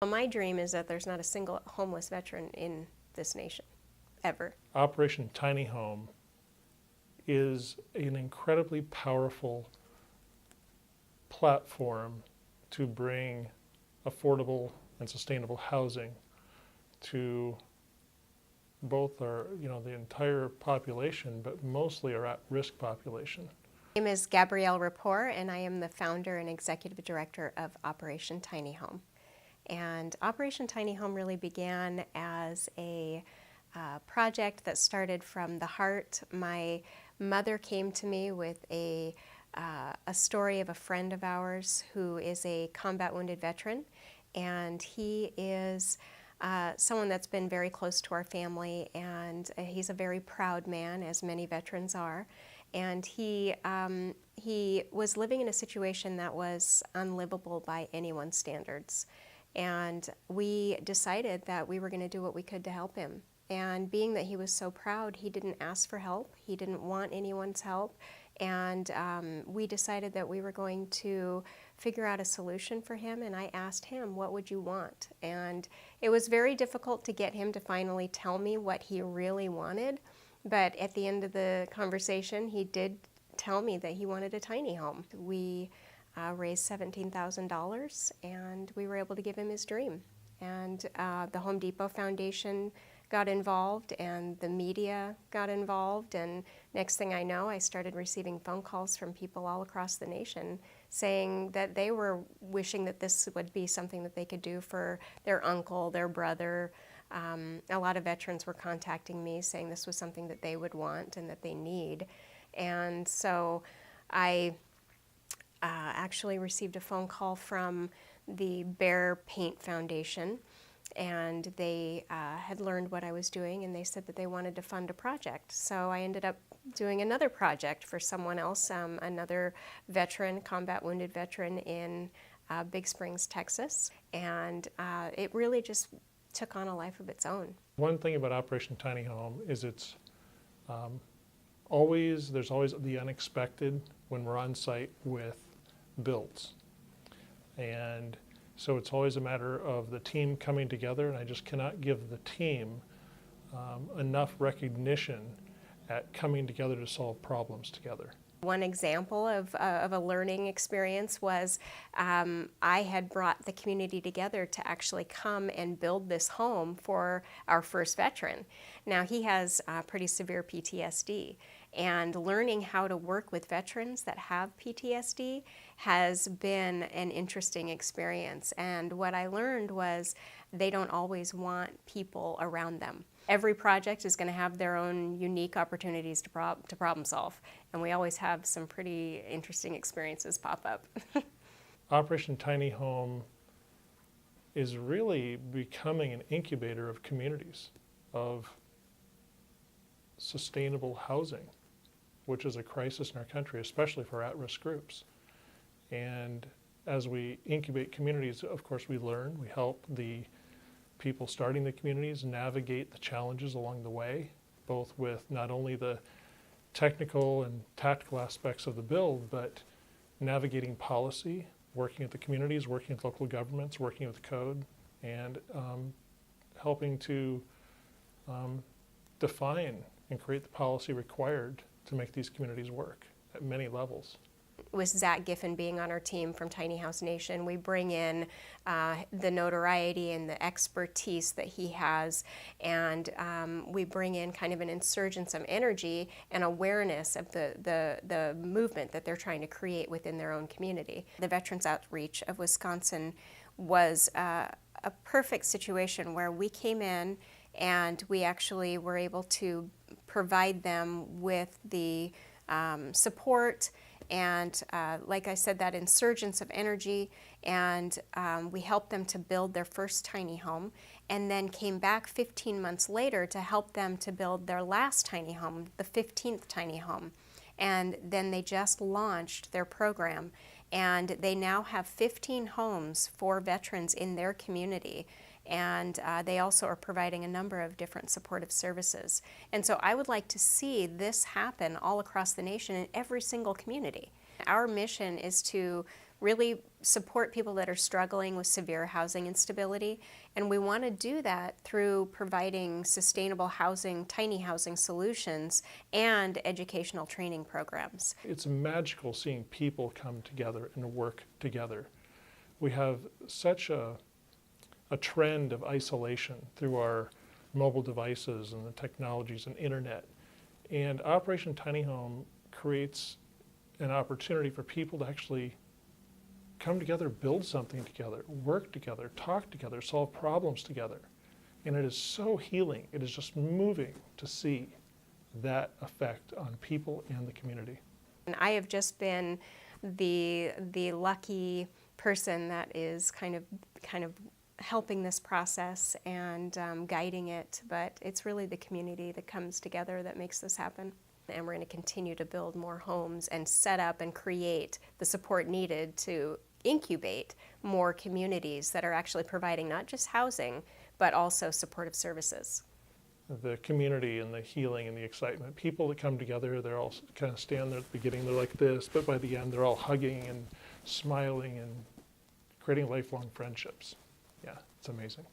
Well, my dream is that there's not a single homeless veteran in this nation, ever. Operation Tiny Home is an incredibly powerful platform to bring affordable and sustainable housing to both our, the entire population, but mostly our at-risk population. My name is Gabrielle Rapport, and I am the founder and executive director of Operation Tiny Home. And Operation Tiny Home really began as a project that started from the heart. My mother came to me with a story of a friend of ours who is a combat wounded veteran, and he is someone that's been very close to our family, and he's a very proud man, as many veterans are. And he was living in a situation that was unlivable by anyone's standards. And we decided that we were going to do what we could to help him. And being that he was so proud, he didn't ask for help. He didn't want anyone's help. And we decided that we were going to figure out a solution for him. And I asked him, what would you want? And it was very difficult to get him to finally tell me what he really wanted. But at the end of the conversation, he did tell me that he wanted a tiny home. We raised $17,000, and we were able to give him his dream. And the Home Depot Foundation got involved, and the media got involved, and next thing I know, I started receiving phone calls from people all across the nation saying that they were wishing that this would be something that they could do for their uncle, their brother. A lot of veterans were contacting me saying this was something that they would want and that they need. And so I actually received a phone call from the Bear Paint Foundation, and they had learned what I was doing, and they said that they wanted to fund a project. So I ended up doing another project for someone else, another veteran, combat wounded veteran in Big Springs, Texas, and it really just took on a life of its own. One thing about Operation Tiny Home is there's always the unexpected when we're on site with builds. And so it's always a matter of the team coming together, and I just cannot give the team enough recognition at coming together to solve problems together. One example of a learning experience was I had brought the community together to actually come and build this home for our first veteran. Now, he has pretty severe PTSD, and learning how to work with veterans that have PTSD has been an interesting experience. And what I learned was they don't always want people around them. Every project is going to have their own unique opportunities to problem solve, and we always have some pretty interesting experiences pop up. Operation Tiny Home is really becoming an incubator of communities, of sustainable housing, which is a crisis in our country, especially for at-risk groups. And as we incubate communities, of course, we learn, we help the people starting the communities navigate the challenges along the way, both with not only the technical and tactical aspects of the build, but navigating policy, working with the communities, working with local governments, working with code, and helping to define and create the policy required to make these communities work at many levels. With Zach Giffen being on our team from Tiny House Nation, we bring in the notoriety and the expertise that he has, and we bring in kind of an insurgence of energy and awareness of the movement that they're trying to create within their own community. The Veterans Outreach of Wisconsin was a perfect situation where we came in and we actually were able to provide them with the support and like I said, that insurgence of energy, and we helped them to build their first tiny home, and then came back 15 months later to help them to build their last tiny home, the 15th tiny home. And then they just launched their program, and they now have 15 homes for veterans in their community. And they also are providing a number of different supportive services. And so I would like to see this happen all across the nation in every single community. Our mission is to really support people that are struggling with severe housing instability. And we want to do that through providing sustainable housing, tiny housing solutions, and educational training programs. It's magical seeing people come together and work together. We have such a trend of isolation through our mobile devices and the technologies and internet. And Operation Tiny Home creates an opportunity for people to actually come together, build something together, work together, talk together, solve problems together. And it is so healing. It is just moving to see that effect on people and the community. And I have just been the lucky person that is kind of helping this process and guiding it, but it's really the community that comes together that makes this happen. And we're going to continue to build more homes and set up and create the support needed to incubate more communities that are actually providing not just housing, but also supportive services. The community and the healing and the excitement. People that come together, they're all kind of stand there at the beginning, they're like this, but by the end they're all hugging and smiling and creating lifelong friendships. Yeah, it's amazing.